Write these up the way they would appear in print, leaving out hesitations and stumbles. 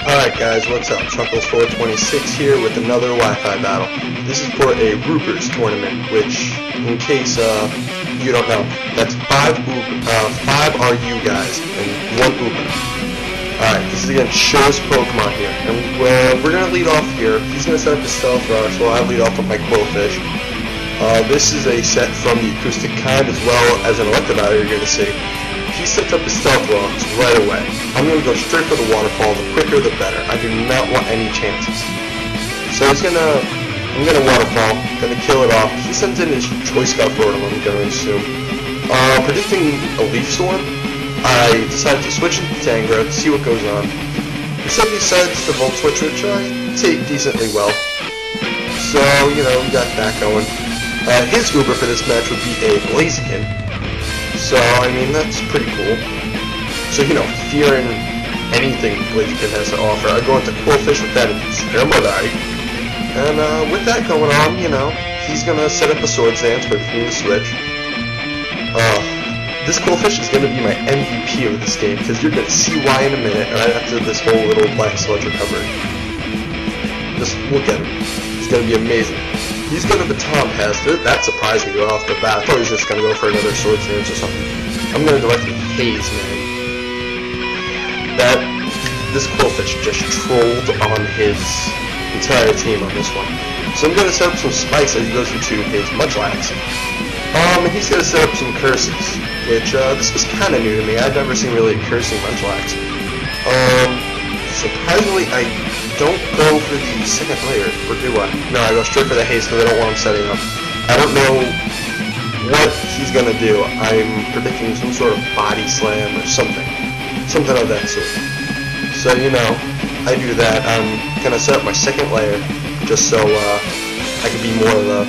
Alright guys, what's up? Chuckles426 here with another Wi-Fi battle. This is for a Ruubers tournament, which, in case you don't know, that's 5 RU guys and 1 Uber. Alright, this is against ShowPokemon here. And we're going to lead off here. He's going to set up his Stealth Rock, so I'll lead off with my Quillfish. This is a set from the Acoustic kind as well as an Electrobite you're going to see. He sets up his Stealth Rocks right away. I'm going to go straight for the waterfall. The quicker the better. I do not want any chances. So I'm going to waterfall, going to kill it off. He sends in his Choice Scout Rotom, I'm going to assume. Predicting a Leaf Storm, I decided to switch into Tangrowth to see what goes on. Instead he decides to Volt Switch, which I take decently well. So, you know, we got that going. His Uber for this match would be a Blaziken. So, I mean, that's pretty cool. So, you know, fearing anything Blaziken has to offer, I go into Quillfish with that Tournement. And with that going on, you know, he's going to set up a Swords Dance for the switch. This Quillfish is going to be my MVP of this game, because you're going to see why in a minute, right after this whole little Black Sludge recovery. Just look at him. It's going to be amazing. He's going to baton pass. That surprised me right off the bat. I thought he was just going to go for another Swords Dance or something. I'm going to directly haze, man. This Quillfish just trolled on his entire team on this one. So I'm going to set up some spikes as he goes into his Munchlax. And he's going to set up some curses, which this was kind of new to me. I've never seen really a cursing Munchlax. Surprisingly, I don't go for the second layer, or do I? No, I go straight for the haste because I don't want him setting up. I don't know what he's going to do. I'm predicting some sort of body slam or something. Something of that sort. So, you know, I do that. I'm going to set up my second layer just so I can be more of a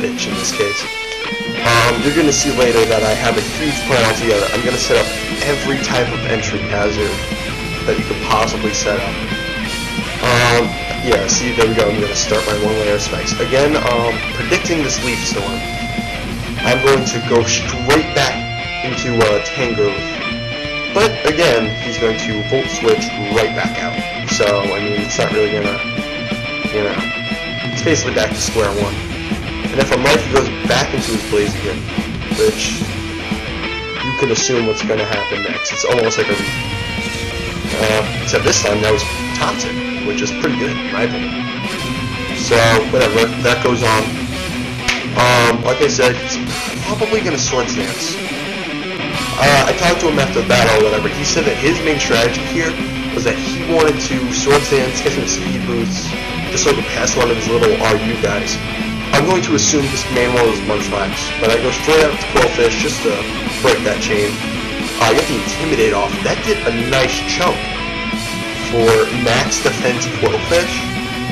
bitch in this case. You're going to see later that I have a huge plan altogether. I'm going to set up every type of entry hazard that you could possibly set up. Yeah, see, there we go. I'm going to start my 1 layer of spikes. Again, predicting this Leaf Storm, I'm going to go straight back into Tangrowth. But again, he's going to Volt Switch right back out. So, I mean, it's not really going to, you know, it's basically back to square one. And if I'm right, he goes back into his Blaziken, which you can assume what's going to happen next. It's almost like a except this time that was Toxic, which is pretty good in my opinion. So, whatever, that goes on. Like I said, he's probably going to Swords Dance. I talked to him after the battle or whatever. He said that his main strategy here was that he wanted to Swords Dance, get some speed boosts, just so he could pass one of his little RU guys. I'm going to assume this main one was Munchlax, but I go straight out to Quillfish just to break that chain. I get the Intimidate off. That did a nice chunk for max defense Quillfish.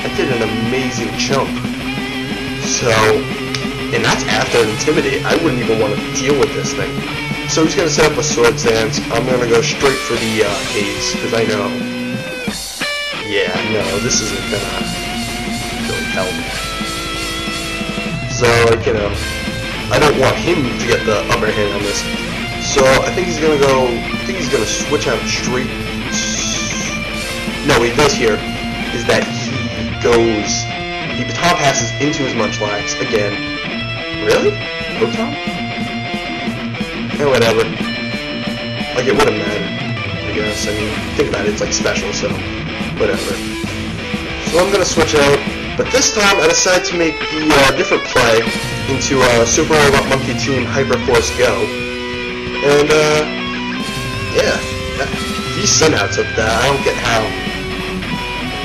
That did an amazing chunk. So, and that's after an Intimidate. I wouldn't even want to deal with this thing. So he's going to set up a Swords Dance. I'm going to go straight for the haze, because I know, yeah, no, this isn't going to really help. So, like, you know, I don't want him to get the upper hand on this. So, I think he's going to go, switch out straight. No, what he does here is that he baton passes into his Munchlax again. Really? Baton? Yeah, whatever. Like, it wouldn't matter, I guess. I mean, think about it, it's like special, so whatever. So I'm going to switch out. But this time, I decided to make the different play into Super Robot Monkey Team Hyperforce Go. And, yeah, he somehow took that. I don't get how.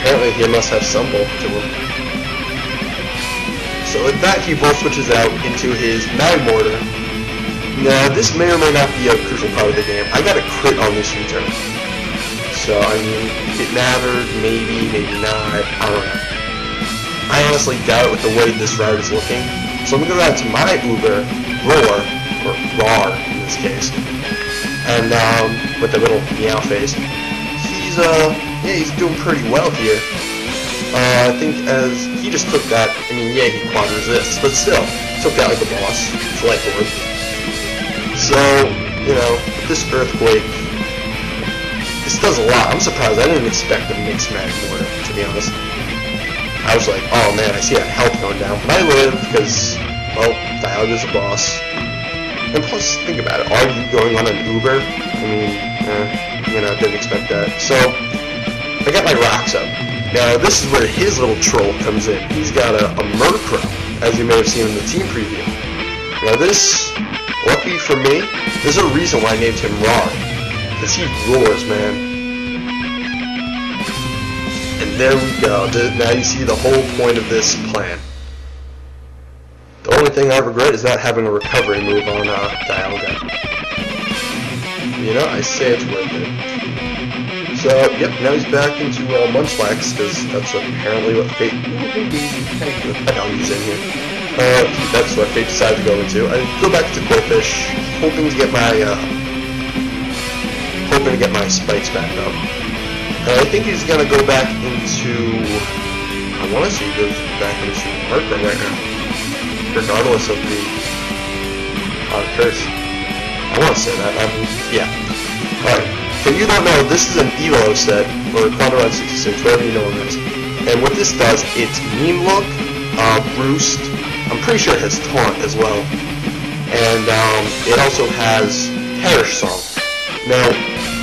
Apparently, he must have some bulk to him. So with that, he Volt Switches out into his Magmortar. Now, this may or may not be a crucial part of the game. I got a crit on this U-turn. So, I mean, it mattered, maybe not, I don't know. I honestly doubt it with the way this route is looking. So I'm gonna go down to my Uber, Roar, or Rar in this case, and with the little meow face. He's doing pretty well here. I think as he just took that, I mean, yeah, he quad resists, but still, took that like a boss. It's like Lord. So, you know, with this Earthquake, this does a lot. I'm surprised. I didn't expect a mixed mag more, to be honest. I was like, oh man, I see that health going down, but I live because, well, Dialga's a boss. And plus, think about it, are you going on an Uber? I mean, you know, didn't expect that. So, I got my rocks up. Now, this is where his little troll comes in. He's got a Murkrow, as you may have seen in the team preview. Now this, lucky for me, there's a reason why I named him Rar. Because he roars, man. And there we go. Now you see the whole point of this plan. The only thing I regret is not having a recovery move on Dialga. You know, I say it's worth it. So, yep, now he's back into Munchlax, because that's apparently what Fate... I don't use in here. That's what Fate decided to go into. I go back to Quillfish, hoping to get my spikes back up. I think he's gonna go back into... I want to say he goes back into Murkrow right now, regardless of the curse. I want to say that. Yeah. Alright. If you don't know, this is an Elo set, or Quadrant 66, whatever you know it is. And what this does, it's Meme Look, Roost, I'm pretty sure it has Taunt as well. And it also has Perish Song. Now,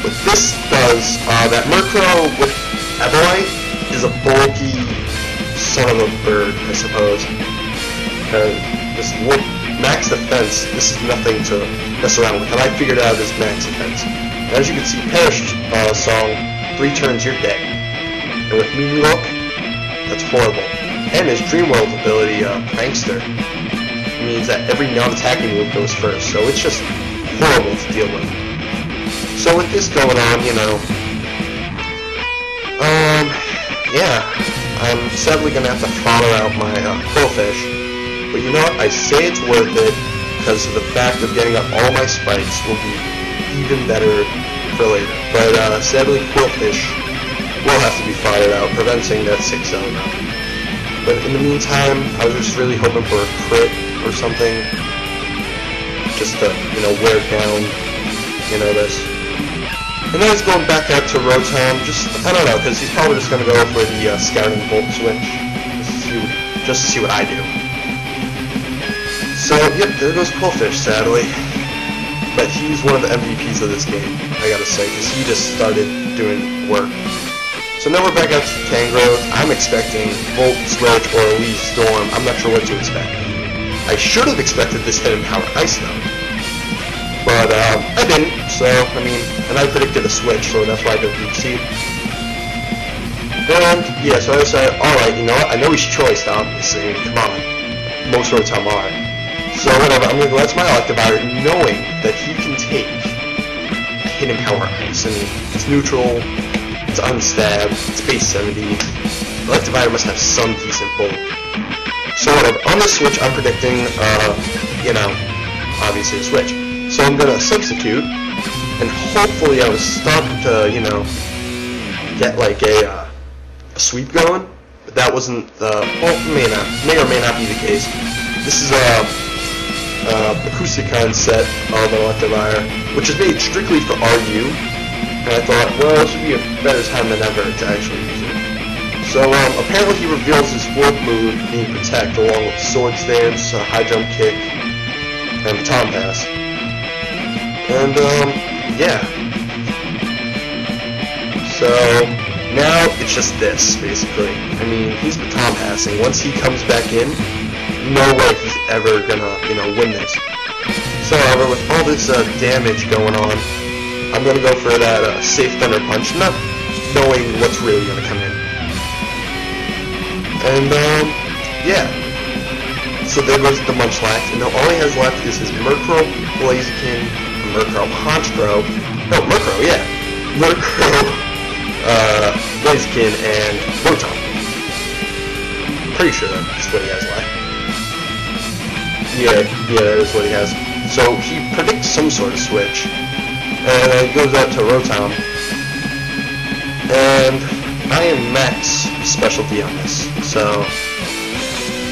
what this does, that Murkrow with Evolite is a bulky son of a bird, I suppose. This max defense, this is nothing to mess around with, and I figured out this max defense. As you can see, Perish Song, 3 turns you're dead. And with Meme Look, that's horrible. And his Dream World ability, Prankster, means that every non-attacking move goes first, so it's just horrible to deal with. So with this going on, you know, yeah, I'm sadly gonna have to follow out my Quillfish, but you know what, I say it's worth it, because of the fact of getting up all my spikes will be even better for later. But sadly, Quillfish will have to be fired out, preventing that 6-0 now. But in the meantime, I was just really hoping for a crit or something, just to, you know, wear down, you know, this. And then he's going back out to Rotom, I don't know, because he's probably just going to go for the Scouting Bolt switch, just to see what I do. So, yep, there goes Quillfish, sadly. But he's one of the MVPs of this game, I gotta say, because he just started doing work. So now we're back out to Tangrowth. I'm expecting Volt Switch or at least Storm. I'm not sure what to expect. I should have expected this Hidden Power Ice though. But I didn't, so, I mean, and I predicted a Switch, so that's why I did Deep Seed. And, yeah, so I said, alright, you know what, I know he's choiced, obviously, come on. Most Rotom are. So whatever, I'm going to go out to my Electivire knowing that he can take a Hidden Power Ice. I mean, it's neutral, it's unstabbed, it's base 70. Electivire must have some decent bulk. So whatever, on the Switch I'm predicting, you know, obviously a Switch. So I'm going to substitute, and hopefully I was starting to, you know, get like a sweep going. But that wasn't, well, may or may not be the case. This is Acousticon set of Electivire, which is made strictly for RU, and I thought, well, this would be a better time than ever to actually use it. So, apparently he reveals his 4th move, being Protect, along with Swords Dance, High Jump Kick, and Baton Pass. And, yeah. So, now it's just this, basically. I mean, he's Baton Passing. Once he comes back in, no way he's ever gonna, you know, win this. So, however, with all this damage going on, I'm gonna go for that safe Thunder Punch, not knowing what's really gonna come in. And, yeah. So there goes the Munchlax, and now all he has left is his Murkrow, Blaziken, Murkrow, Honchkrow, no, Murkrow, yeah. Murkrow, Blaziken, and Rotom. Pretty sure that's what he has left. Yeah, that is what he has. So he predicts some sort of switch, and then goes out to Rotom. And I am max specialty on this, so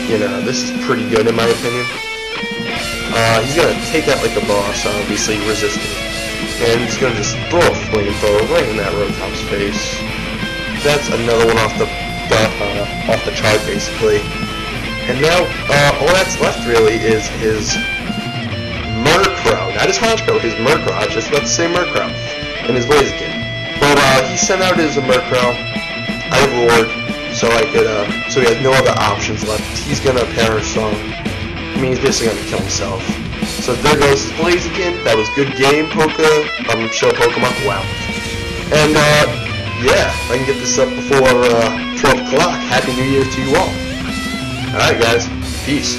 you know, this is pretty good in my opinion. He's gonna take out like a boss, obviously resisting, and he's gonna just throw a flamethrower right in that Rotom's face. That's another one off the chart, basically. And now all that's left really is his Murkrow, not his Honchkrow, his Murkrow. I was just about to say Murkrow, and his Blaziken. But he sent out his Murkrow. I roared, so I could. So he has no other options left. He's gonna perish. So I mean, he's basically gonna kill himself. So there goes his Blaziken. That was good game, ShowPokemon. Wow. And yeah, I can get this up before 12 o'clock. Happy New Year to you all. Alright guys, peace.